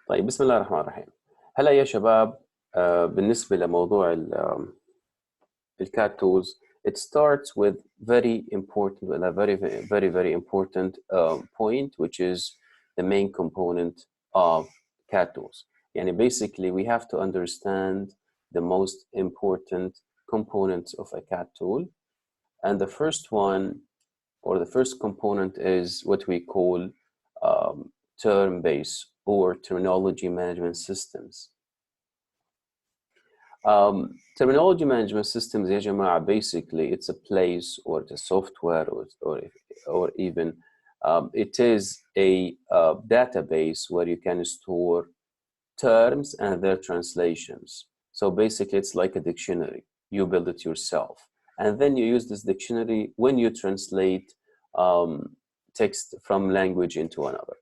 طيب بسم الله الرحمن الرحيم. هلا يا شباب، بالنسبة لموضوع الكات tools, it starts with very important, a very important point, which is the main component of CAD tools. يعني basically we have to understand the most important components of a CAD tool, and the first one, or the first component, is what we call Termbase or terminology management systems. Terminology management systems, يا جماعة, basically it's a place or it's a software or even it is a database where you can store terms and their translations. So basically it's like a dictionary. You build it yourself, and then you use this dictionary when you translate text from language into another.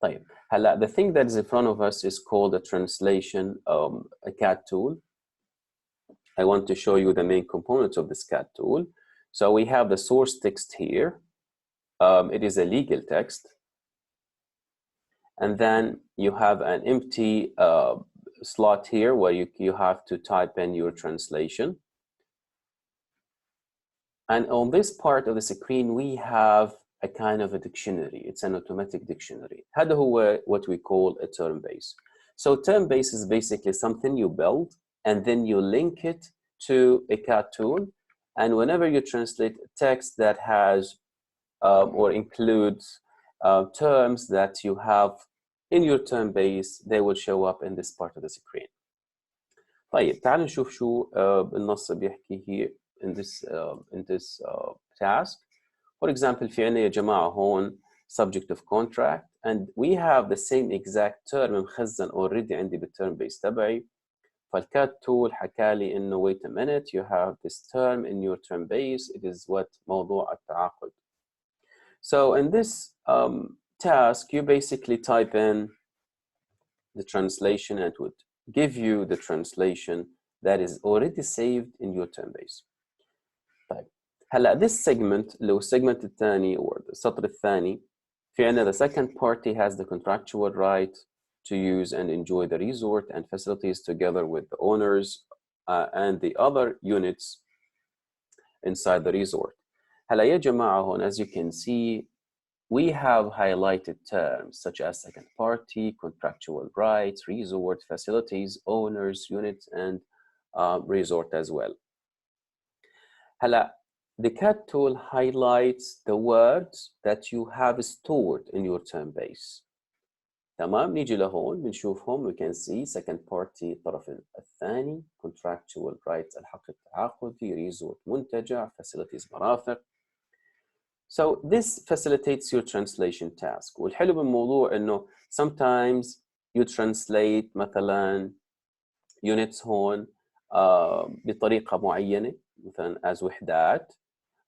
طيب هلا, the thing that is in front of us is called a translation, a CAD tool. I want to show you the main components of this CAD tool. So we have the source text here. It is a legal text. And then you have an empty slot here where you have to type in your translation. And on this part of the screen, we have a kind of a dictionary. It's an automatic dictionary. هذا هو what we call a term base. So term base is basically something you build, and then you link it to a CAD tool. And whenever you translate text that has or includes terms that you have in your term base, they will show up in this part of the screen. طيب تعالوا نشوف شو النص بيحكي here in this task. For example, في عنا يا جماعة هون subject of contract, and we have the same exact term مخزن already عندي بالterm base تبعي. فالCAD tool حكى لي إنه wait a minute, you have this term in your term base. It is what موضوع التعاقد. So in this task, you basically type in the translation, and it would give you the translation that is already saved in your term base. طيب هلا this segment اللي هو السيجمنت الثاني or السطر الثاني في عندنا the second party has the contractual right to use and enjoy the resort and facilities together with the owners and the other units inside the resort. هلا يا جماعة هون, as you can see, we have highlighted terms such as second party, contractual rights, resort, facilities, owners, units, and resort as well. هلا, the CAD tool highlights the words that you have stored in your term base. تمام, نيجي لهون بنشوفهم. We can see second party الطرف الثاني, contractual rights الحق التعاقدي, resort منتجع, facilities مرافق. So this facilitates your translation task. والحلو بالموضوع إنه sometimes you translate مثلا units هون بطريقة معينة, مثلا as وحدات,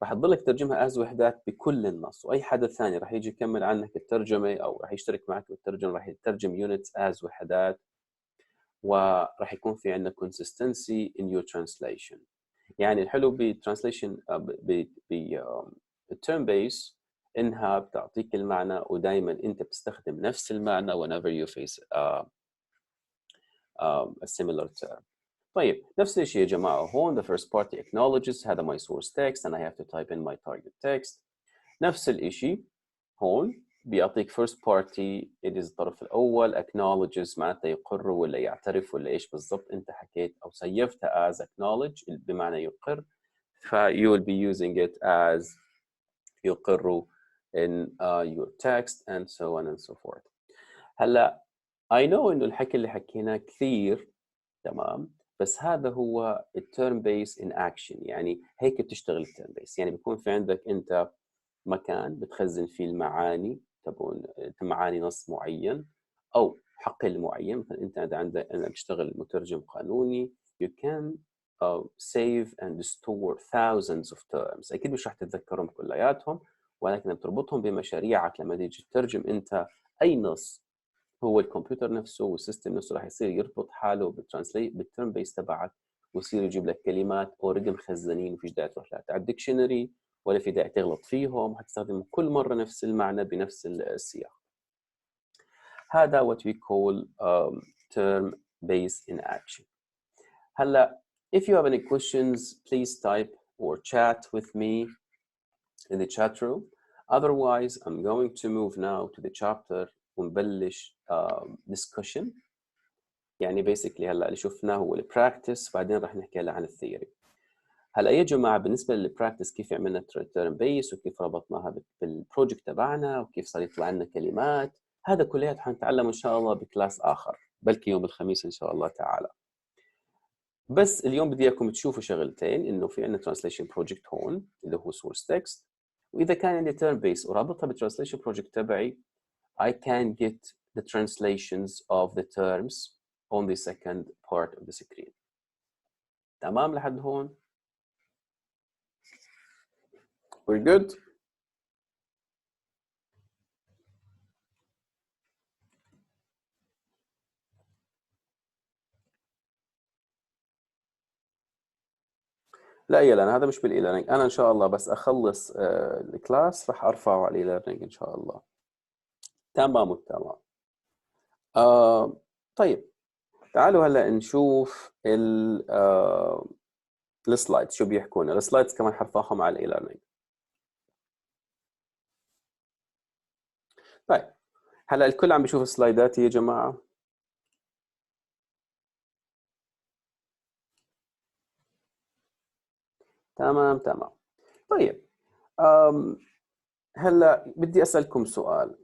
راح تضلك ترجمها as وحدات بكل النص, وأي حدا ثاني راح يجي يكمل عنك الترجمة أو راح يشترك معك بالترجمة راح يترجم units as وحدات, وراح يكون في عندنا consistency in your translation. يعني الحلو بالtranslation التيرم بيس إنها بتعطيك المعنى, ودائما أنت بتستخدم نفس المعنى whenever you face a similar term. طيب نفس الشيء يا جماعة هون, the first party acknowledges هذا my source text and I have to type in my target text. نفس الشيء هون بيعطيك first party, it is الطرف الأول, acknowledges معناتها يقر ولا يعترف ولا إيش بالضبط أنت حكيت أو سيفتها as acknowledge بمعنى يقر, you will be using it as يقر in your text and so on and so forth. هلا I know إنه الحكي اللي حكيناه كثير, تمام, بس هذا هو التيرم بيس in action. يعني هيك بتشتغل التيرم بيس. يعني بيكون في عندك أنت مكان بتخزن فيه المعاني تبعون معاني نص معين أو حقل معين. مثلا أنت عندك بتشتغل مترجم قانوني, you can save and store thousands of terms. أكيد مش راح تتذكرهم كلياتهم, ولكن بتربطهم بمشاريعك. لما تيجي تترجم أنت أي نص, هو الكمبيوتر نفسه والسيستم نفسه راح يصير يربط حاله بالترانسليت بالترم بيس تبعك, ويصير يجيب لك كلمات اوريدي مخزنين, وفيش داعي تروح على الديكشنري ولا في داعي تغلط فيهم, هتستخدم كل مره نفس المعنى بنفس السياق. هذا what we call term-based in action. هلا if you have any questions please type or chat with me in the chat room. Otherwise I'm going to move now to the chapter ونبلش discussion. يعني basically هلا اللي شفناه هو البراكتس، بعدين راح نحكي هلا عن الثيوري. هلا يا جماعه بالنسبه للبراكتس كيف عملنا تيرم بيس وكيف ربطناها بالبروجكت تبعنا وكيف صار يطلع لنا كلمات، هذا كلياته حنتعلم ان شاء الله بكلاس اخر، بلكي يوم الخميس ان شاء الله تعالى. بس اليوم بدي اياكم تشوفوا شغلتين، انه في عندنا ترانسليشن بروجكت هون اللي هو سورس تكست، واذا كان عندي تيرم بيس ورابطها بالترانسليشن بروجكت تبعي I can get the translations of the terms on the second part of the screen. تمام لحد هون؟ We're good? لا يلا هذا مش بالاي-ليرنينج، انا ان شاء الله بس اخلص الكلاس راح ارفعه على الاي-ليرنينج ان شاء الله. تمام تمام. طيب تعالوا هلا نشوف السلايدز شو بيحكونا. السلايدز كمان حرفعهم على الاي-ليرنينج. طيب هلا الكل عم بيشوف سلايداتي يا جماعه؟ تمام تمام. طيب هلا بدي اسالكم سؤال.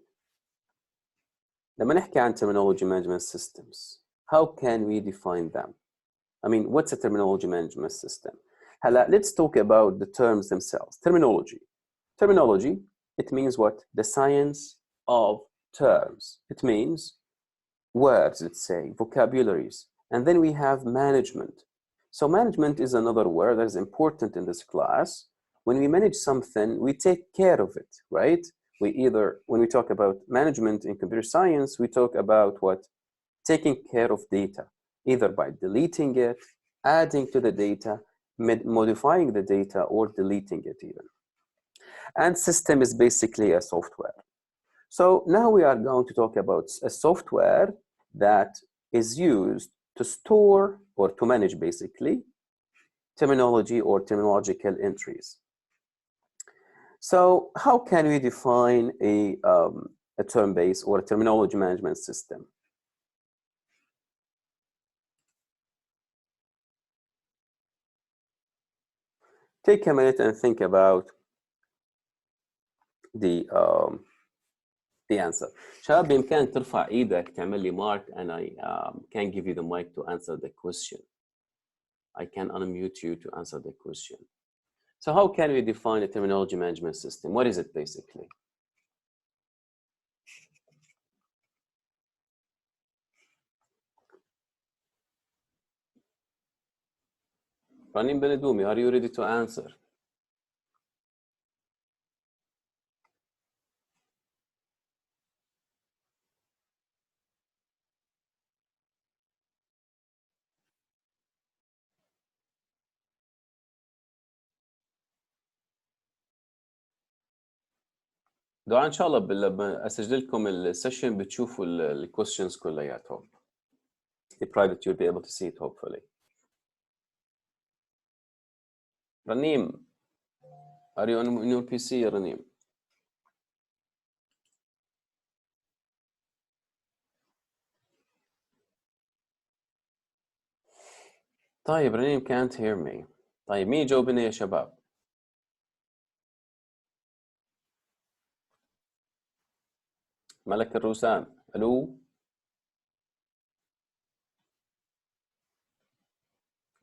لما نحكي عن terminology management systems, how can we define them? I mean, what's a terminology management system? هلا let's talk about the terms themselves. Terminology. Terminology, it means what? The science of terms. It means words, let's say, vocabularies. And then we have management. So management is another word that is important in this class. When we manage something, we take care of it, right? We either, when we talk about management in computer science, we talk about what? Taking care of data, either by deleting it, adding to the data, modifying the data, or deleting it even. And system is basically a software. So now we are going to talk about a software that is used to store or to manage basically terminology or terminological entries. So how can we define a term-based or a terminology management system? Take a minute and think about the answer. شباب بإمكانك ترفع إيدك تعمل لي mark and I can give you the mic to answer the question. I can unmute you to answer the question. So how can we define a terminology management system? What is it basically? Ranim Benedumi, are you ready to answer? دعاء ان شاء الله لما اسجل لكم السيشن بتشوفوا الكويستشنز كلياتهم. The private you'll be able to see it hopefully. رنيم, are you on your PC يا رنيم? طيب رنيم can't hear me. طيب مين يجاوبني يا شباب؟ ملك الروسان, الو؟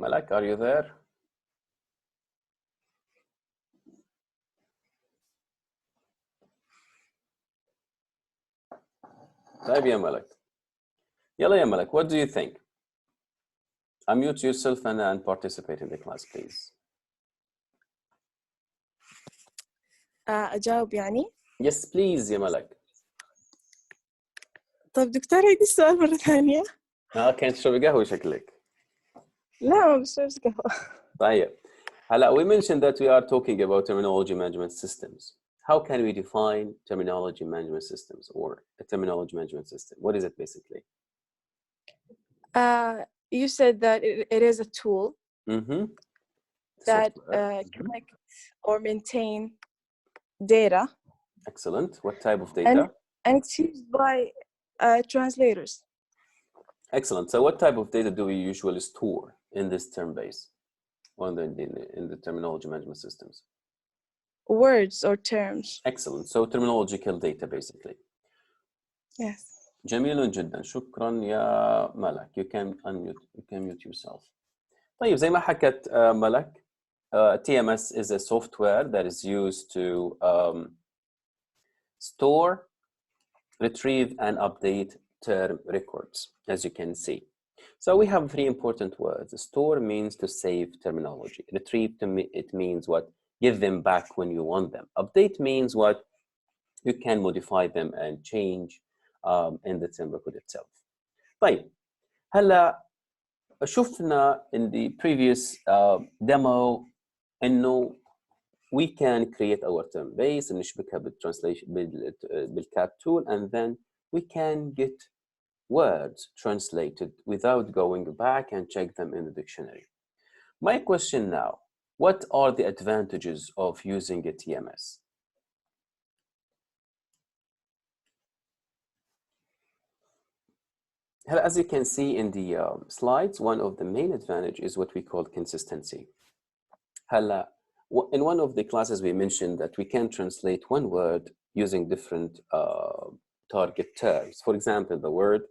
ملك, are you there? طيب يا ملك. يلا يا ملك, what do you think? Unmute yourself and participate in the class please. أجاوب يعني؟ Yes please يا ملك. طيب دكتور عيد السؤال مرة ثانية. كانت تشربي قهوة شكلك. لا ما بشربش قهوة. طيب هلا we mentioned that we are talking about terminology management systems. How can we define terminology management systems or a terminology management system? What is it basically? You said that it is a tool that collects or maintain data. Excellent. What type of data? And it's used by translators. Excellent. So what type of data do we usually store in this Termbase or in the terminology management systems? Words or terms. Excellent. So terminological data basically. Yes. جميل جدا. شكرا يا ملك. You can mute yourself. طيب زي ما حكت ملك, TMS is a software that is used to store, retrieve, and update term records, as you can see. So we have three important words. Store means to save terminology. Retrieve, it means what? Give them back when you want them. Update means what? You can modify them and change in the term record itself. طيب هلا شفنا in the previous demo إنه we can create our term base ونشبكها بالtranslation بالcat tool, and then we can get words translated without going back and check them in the dictionary. My question now, what are the advantages of using a TMS? As you can see in the slides, one of the main advantages is what we call consistency. In one of the classes we mentioned that we can translate one word using different target terms. For example, the word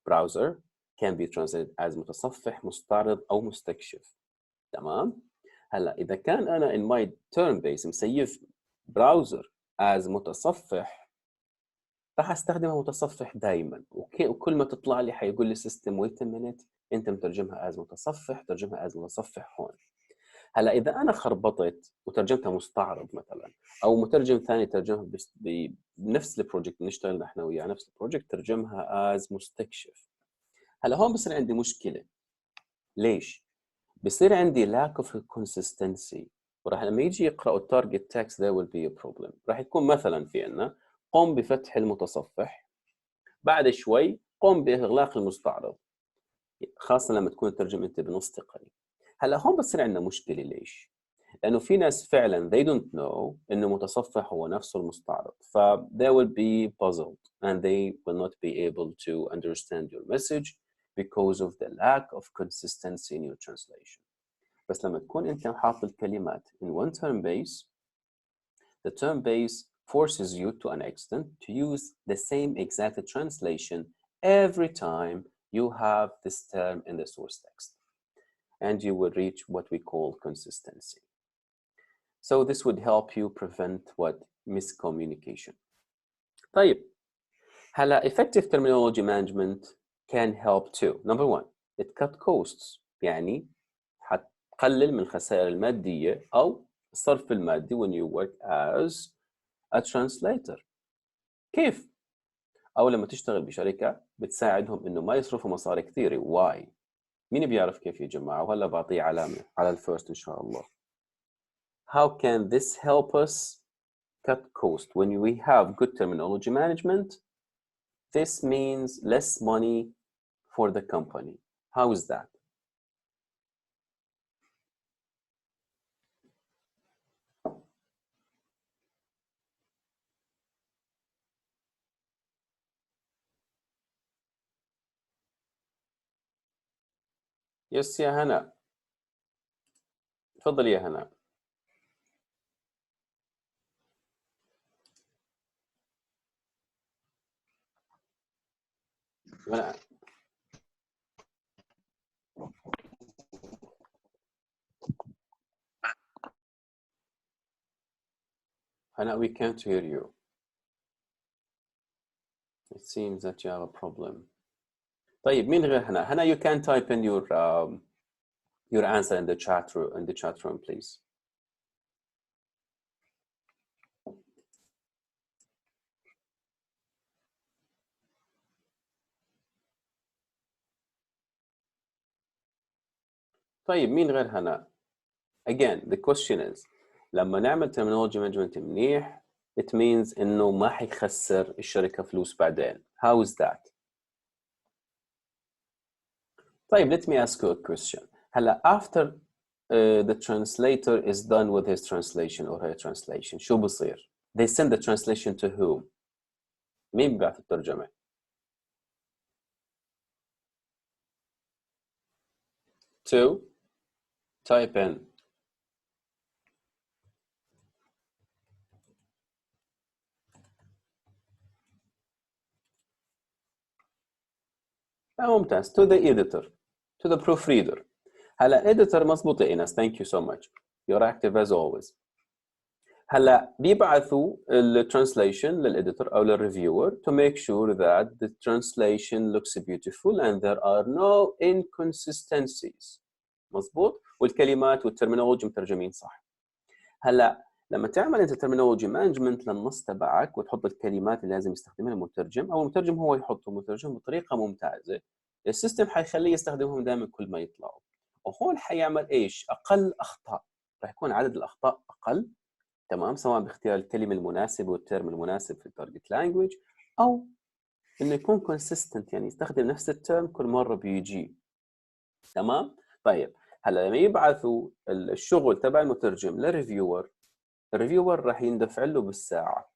browser can be translated as متصفح, مستعرض أو مستكشف. تمام؟ إذا كان أنا in my term base مسيف browser as متصفح راح استخدمها متصفح دائما، وكل ما تطلع لي حيقول لي سيستم wait a minute انت مترجمها as متصفح، ترجمها as متصفح هون. هلا اذا انا خربطت وترجمتها مستعرض مثلا، او مترجم ثاني ترجمها بنفس البروجكت نشتغل احنا وياه نفس البروجكت ترجمها as مستكشف. هلا هون بصير عندي مشكله. ليش؟ بصير عندي lack of consistency، وراح لما يجي يقرأوا التارجت text there will be a problem. راح يكون مثلا في عندنا قم بفتح المتصفح، بعد شوي قم بإغلاق المستعرض، خاصة لما تكون الترجمة أنت بنص تقني. هلا هون بصير عندنا مشكلة. ليش؟ لأنه في ناس فعلا they don't know إنه متصفح هو نفسه المستعرض، ف they will be puzzled and they will not be able to understand your message because of the lack of consistency in your translation. بس لما تكون أنت حاط الكلمات in one term base, the term base forces you to an extent to use the same exact translation every time you have this term in the source text, and you will reach what we call consistency. So this would help you prevent what? Miscommunication. طيب هلا effective terminology management can help too. Number one, it cut costs، يعني حتقلل من الخسائر المادية أو الصرف المادي when you work as a translator. كيف؟ أو لما تشتغل بشركة بتساعدهم إنه ما يصرفوا مصاري كثيرة. Why؟ مين بيعرف كيف يا جماعة؟ وهلا بعطيه علامة على الفيرست إن شاء الله. How can this help us cut cost? When we have good terminology management, this means less money for the company. How is that? Yes يا هنا. تفضل يا هنا. Hannah, we can't hear you. It seems that you have a problem. طيب مين غير هنا؟ هنا, you can type in your answer in the chat room, please. طيب مين غير هنا؟ Again, the question is لما نعمل terminology management منيح it means إنه ما حيخسر الشركة فلوس بعدين. How is that? طيب, let me ask you a question. هلا after the translator is done with his translation or her translation, شو بصير؟ They send the translation to whom? مين بيبعث الترجمة؟ To type in. ممتاز. To the editor, to the proofreader. هلا editor مضبوط يا إيناس. Thank you so much. You're active as always. هلا بيبعثوا translation للeditor أو للreviewer to make sure that the translation looks beautiful and there are no inconsistencies. مضبوط. والكلمات والترمينولوجي مترجمين صح. هلا لما تعمل انت terminology management للنص تبعك وتحط الكلمات اللي لازم يستخدمها المترجم او المترجم هو يحطه المترجم بطريقه ممتازه، السيستم حيخليه يستخدمهم دائما كل ما يطلعوا، وهون حيعمل ايش؟ اقل اخطاء، راح يكون عدد الاخطاء اقل، تمام، سواء باختيار الكلمه المناسبه والترم المناسب في التارجت لانجويج، او انه يكون consistent، يعني يستخدم نفس الترم كل مره بيجي، تمام. طيب هلا لما يبعثوا الشغل تبع المترجم للريفيور، الريفيور راح يندفع له بالساعه،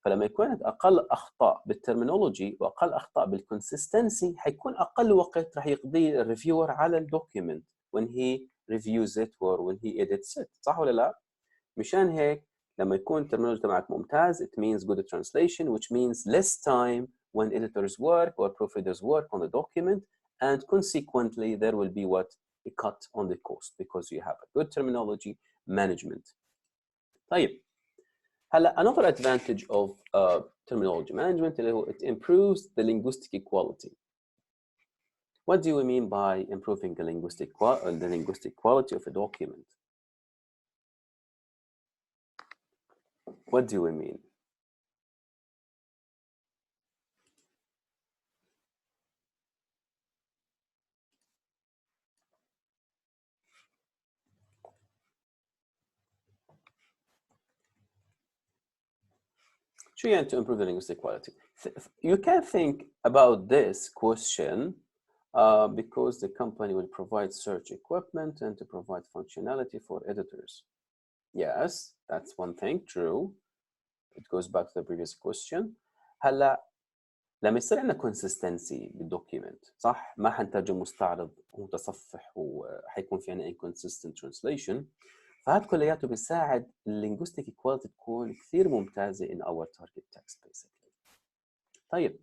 فلما يكون اقل اخطاء بالترمينولوجي واقل اخطاء بالكونسستنسي، حيكون اقل وقت راح يقضيه الريفيور على الدوكيومنت when he reviews it or when he edits it، صح ولا لا؟ مشان هيك لما يكون الترمينولوجي تبعك ممتاز it means good translation which means less time when editors work or proofreaders work on the document, and consequently there will be what? A cut on the cost because you have a good terminology management. طيب هلا another advantage of terminology management اللي هو it improves the linguistic equality. What do you mean by improving the linguistic quality of a document? What do we mean? شو يعني to improve the linguistic quality? You can think about this question because the company will provide search equipment and to provide functionality for editors. Yes, that's one thing, true. It goes back to the previous question. هلا لما يصير عندنا consistency بالدوكيمنت، صح؟ ما حنترجم مستعرض ومتصفح وحيكون في عندنا inconsistent translation، فهذا كلياته بيساعد linguistic equality تكون كثير ممتازة in our target text basically. طيب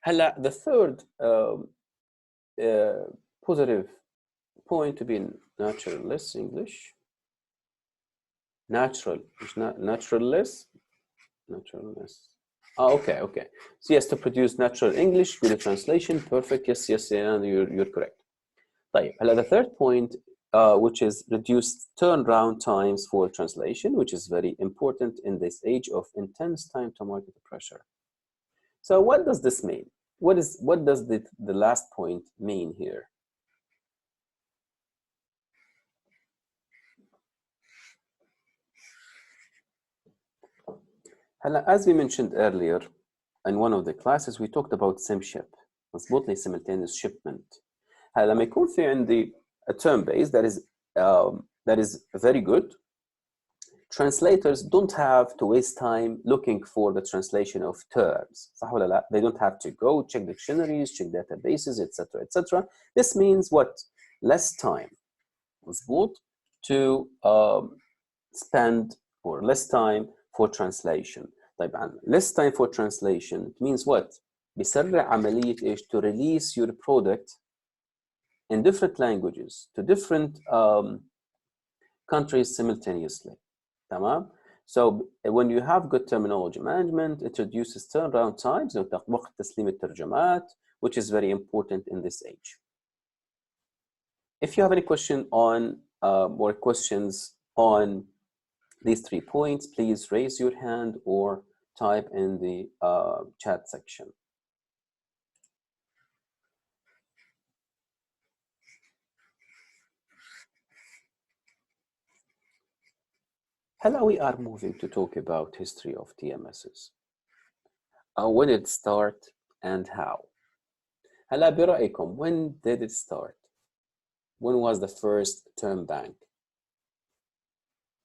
هلا the third positive point to be naturalist English. Natural, مش naturalist. Oh, okay. So yes, to produce natural English, good translation, perfect. Yes, yeah, you're correct. طيب هلا the third point which is reduced turnaround times for translation, which is very important in this age of intense time to market pressure. So what does this mean? What does the last point mean here? As we mentioned earlier in one of the classes, we talked about simship, مظبوط لي simultaneous shipment. لما يكون في عندي a term base that is very good, translators don't have to waste time looking for the translation of terms, صح ولا لا? They don't have to go check dictionaries, check databases, etc. This means what? Less time, مظبوط, to spend, or less time for translation. طيب less time for translation, it means what? بيسرع عملية إيش? To release your product in different languages to different countries simultaneously. تمام? So when you have good terminology management, it reduces turnaround times, وقت تسليم الترجمات, which is very important in this age. If you have any question on or questions on these 3 points, please raise your hand or type in the chat section. هلا we are moving to talk about history of TMSs. When it start and how. هلا برأيكم, when did it start? When was the first term bank?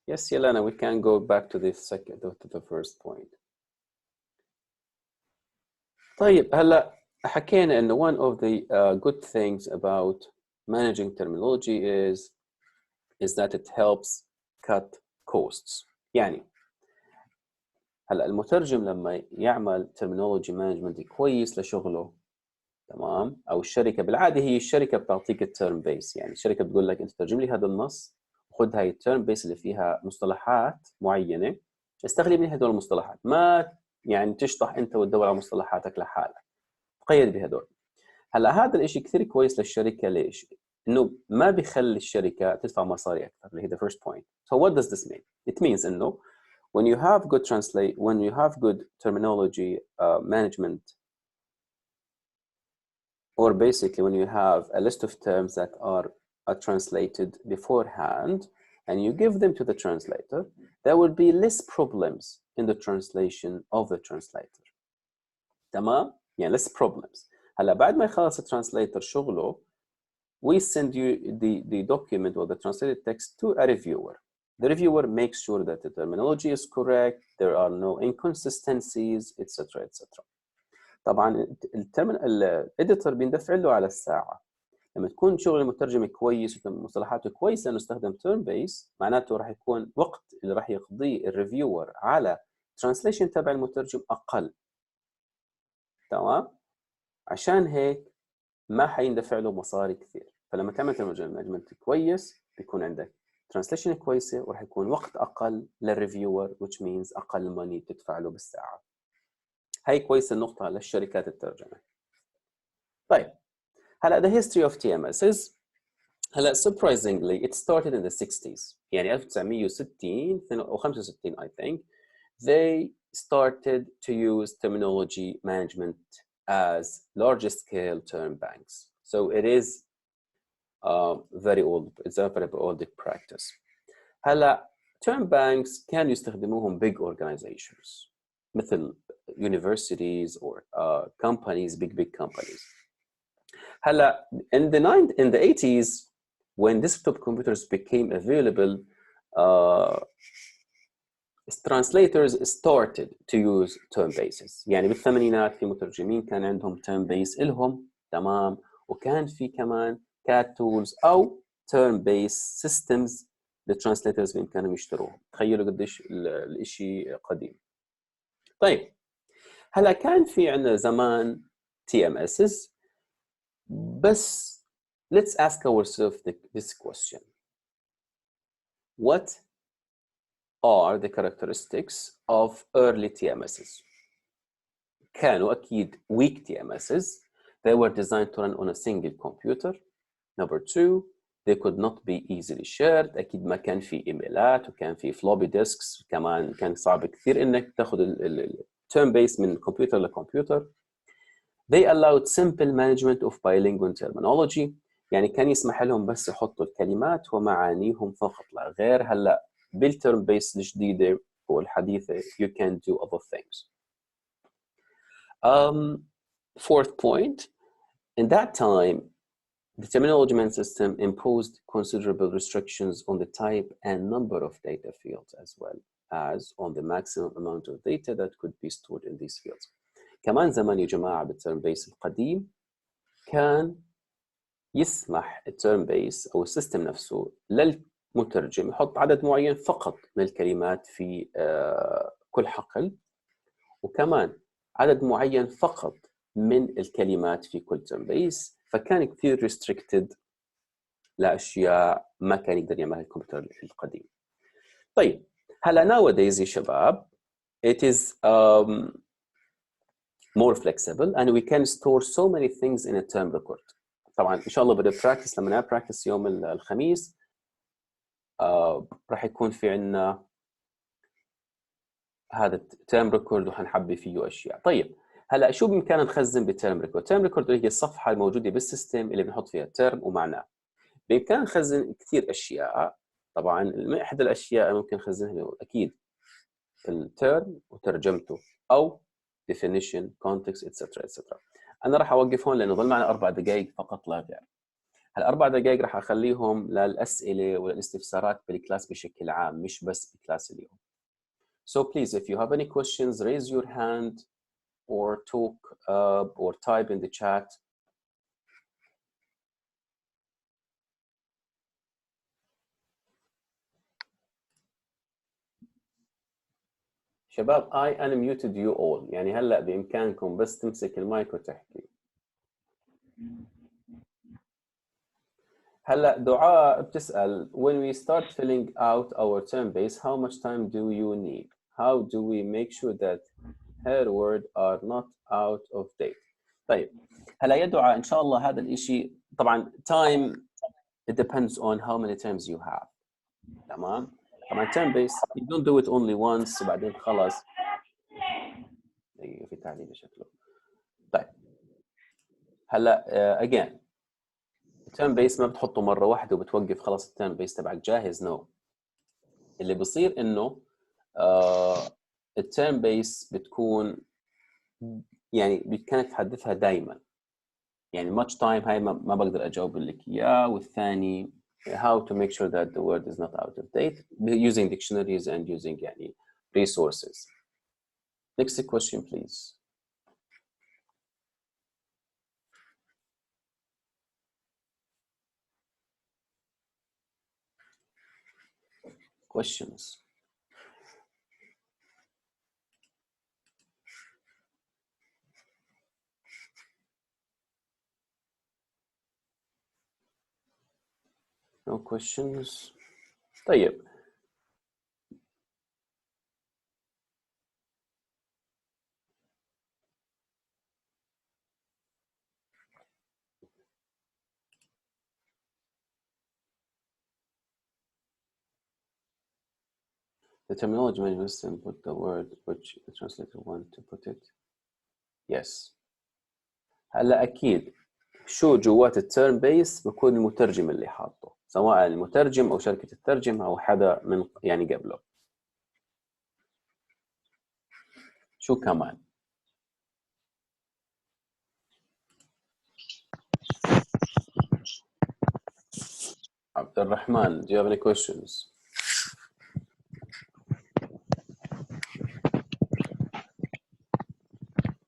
Yes, Yelena, we can go back to the first point. طيب هلا حكينا إنه one of the good things about managing terminology is that it helps cut costs. يعني هلا المترجم لما يعمل terminology management كويس لشغله، تمام، او الشركه بالعاده هي الشركه بتعطيك التيرم بيس، يعني الشركه بتقول لك انت ترجم لي هذا النص وخذ هاي التيرم بيس اللي فيها مصطلحات معينه، استخدم لي هذول المصطلحات، ما يعني تشطح انت وتدور على مصطلحاتك لحالك، قيد بهذول. هلا هذا الشيء كثير كويس للشركه، ليش؟ انه ما بيخلي الشركه تدفع مصاري اكثر، اللي هي the first point. So what does this mean? It means انه when you have good terminology management, or basically when you have a list of terms that are translated beforehand and you give them to the translator, there will be less problems in the translation of the translator. تمام؟ يعني less problems. هلا بعد ما يخلص الترانسليتر شغله, we send you the document or the translated text to a reviewer. The reviewer makes sure that the terminology is correct, there are no inconsistencies, etc. etc. طبعا الاديتور بيندفع له على الساعه. لما تكون شغل المترجم كويس ومصطلحاته كويسه انه استخدم تيرم بيس، معناته راح يكون وقت اللي راح يقضيه الريفيور على ترانسليشن تبع المترجم اقل. تمام؟ عشان هيك ما حيندفع له مصاري كثير. فلما تعمل ترجمه مانجمنت كويس بيكون عندك ترانسليشن كويسه وراح يكون وقت اقل للريفيور which means اقل ماني بتدفع له بالساعه. هاي كويسه النقطه للشركات الترجمه. طيب هلا the history of TMSs, هلا surprisingly it started in the 60s. يعني 1960 أو 65 I think they started to use terminology management as large scale term banks. So it is it's a very old practice. هلا term banks كانوا يستخدموهم big organizations مثل universities or companies, big companies. هلا in the 80s when desktop computers became available, translators started to use term bases. يعني بالثمانينات في مترجمين كان عندهم term base إلهم، تمام، وكان في كمان CAT tools أو term base systems للترانسليترز بإمكانهم يشتروهم. تخيلوا قديش الإشي قديم. طيب هلا كان في عندنا زمان TMSs، بس let's ask ourselves this question. What are the characteristics of early TMSs? كانوا أكيد weak TMSs. They were designed to run on a single computer. Number two, they could not be easily shared. أكيد ما كان في إيميلات وكان في floppy disks. كمان كان صعب كثير إنك تأخذ term base من كمبيوتر لكمبيوتر. They allowed simple management of bilingual terminology. يعني كان يسمح لهم بس يحطوا الكلمات ومعانيهم فقط لا غير. هلا بالترم بيس الجديدة والحديثة you can do other things. Fourth point, in that time the terminology management system imposed considerable restrictions on the type and number of data fields as well as on the maximum amount of data that could be stored in these fields. كمان زمان يا جماعة بالترم بيس القديم كان يسمح التيرم بيس أو السيستم نفسه للمترجم يحط عدد معين فقط من الكلمات في كل حقل، وكمان عدد معين فقط من الكلمات في كل تيرم بيس، فكان كثير restricted لأشياء ما كان يقدر يعملها الكمبيوتر القديم. طيب هلا nowadays يا شباب it is more flexible and we can store so many things in a term record. طبعا ان شاء الله بدأ براكتس لما نعمل براكتس يوم الخميس راح يكون في عندنا هذا التيرم ريكورد وحنحبي فيه اشياء. طيب هلا شو بامكاننا نخزن بالتيرم ريكورد؟ التيرم ريكورد هي الصفحه الموجوده بالسيستم اللي بنحط فيها التيرم ومعناه. بامكاننا نخزن كثير اشياء، طبعا احدى الاشياء ممكن نخزنها اكيد التيرم وترجمته او definition context etc. انا راح اوقف هون لانه ضل معنا 4 دقائق فقط لا غير. هال4 دقائق راح اخليهم للاسئله والاستفسارات بالكلاس بشكل عام مش بس بكلاس اليوم. So please if you have any questions raise your hand or talk or type in the chat. شباب I unmuted you all يعني هلا بامكانكم بس تمسك المايك وتحكي. هلا دعاء بتسأل when we start filling out our Termbase how much time do you need? How do we make sure that her word are not out of date? طيب هلا يا دعاء ان شاء الله هذا الاشي طبعا time it depends on how many times you have. تمام؟ طبعا Termbase you don't do it only once بعدين خلاص. في تعليق شكله. طيب هلا again Termbase ما بتحطه مره واحده وبتوقف خلاص Termbase تبعك جاهز نو. اللي بصير انه Termbase بتكون يعني كانت تحدثها دائما يعني much time هاي ما بقدر اجاوب لك اياه. والثاني how to make sure that the word is not out of date using dictionaries and using يعني resources. Next question please. Questions. No questions. طيب the terminology may just input the word which the translator want to put it. Yes. هلا اكيد شو جوات التيرم بيس بكون المترجم اللي حاطه سواء المترجم او شركه الترجمه او حدا من يعني قبله. شو كمان؟ عبد الرحمن do you have any questions?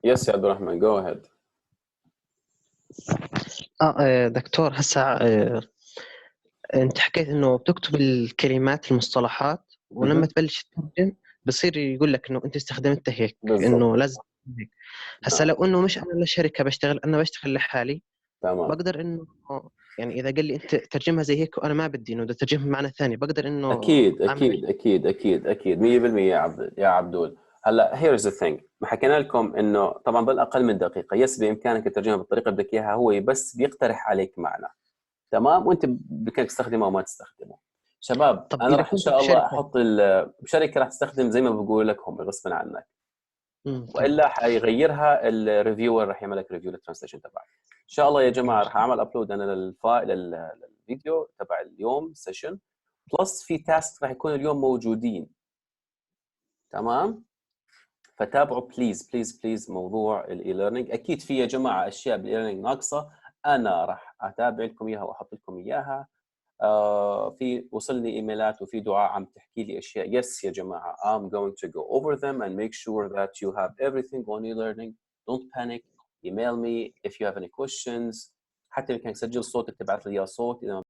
Yes يا عبد الرحمن go ahead. دكتور هسه انت حكيت انه بتكتب الكلمات المصطلحات ولما تبلش تترجم بصير يقول لك انه انت استخدمتها هيك بالضبط. انه لازم هيك. هسه لو انه مش انا لشركه بشتغل انا بشتغل لحالي تمام. بقدر انه يعني اذا قال لي انت ترجمها زي هيك وانا ما بدي انه بدي ترجمها بمعنى ثاني بقدر انه اكيد 100% يا عبدول. هلا here's the thing ما حكينا لكم انه طبعا بالاقل من دقيقه يس بامكانك الترجمه بالطريقه اللي بدك اياها هو بس بيقترح عليك معنى تمام وانت بامكانك تستخدمه او ما تستخدمه. شباب انا راح ان شاء الله احط بشركه راح تستخدم زي ما بقول لك هم غصبا عنك والا حيغيرها الريفيور راح يعمل لك ريفيو للترانسليشن تبعك. ان شاء الله يا جماعه راح اعمل ابلود انا للفيديو تبع اليوم سيشن بلس في تاسك راح يكون اليوم موجودين تمام. فتابعوا بليز موضوع الاي ليرنينج. اكيد في يا جماعه اشياء بالاي ليرنينج ناقصه انا راح اتابع لكم اياها واحط لكم اياها. في وصلني ايميلات وفي دعاء عم تحكي لي اشياء. يس يا جماعه I'm going to go over them and make sure that you have everything on e-learning. Don't panic. Email me if you have any questions. حتى إذا كان تسجل صوتك تبعث لي صوت اذا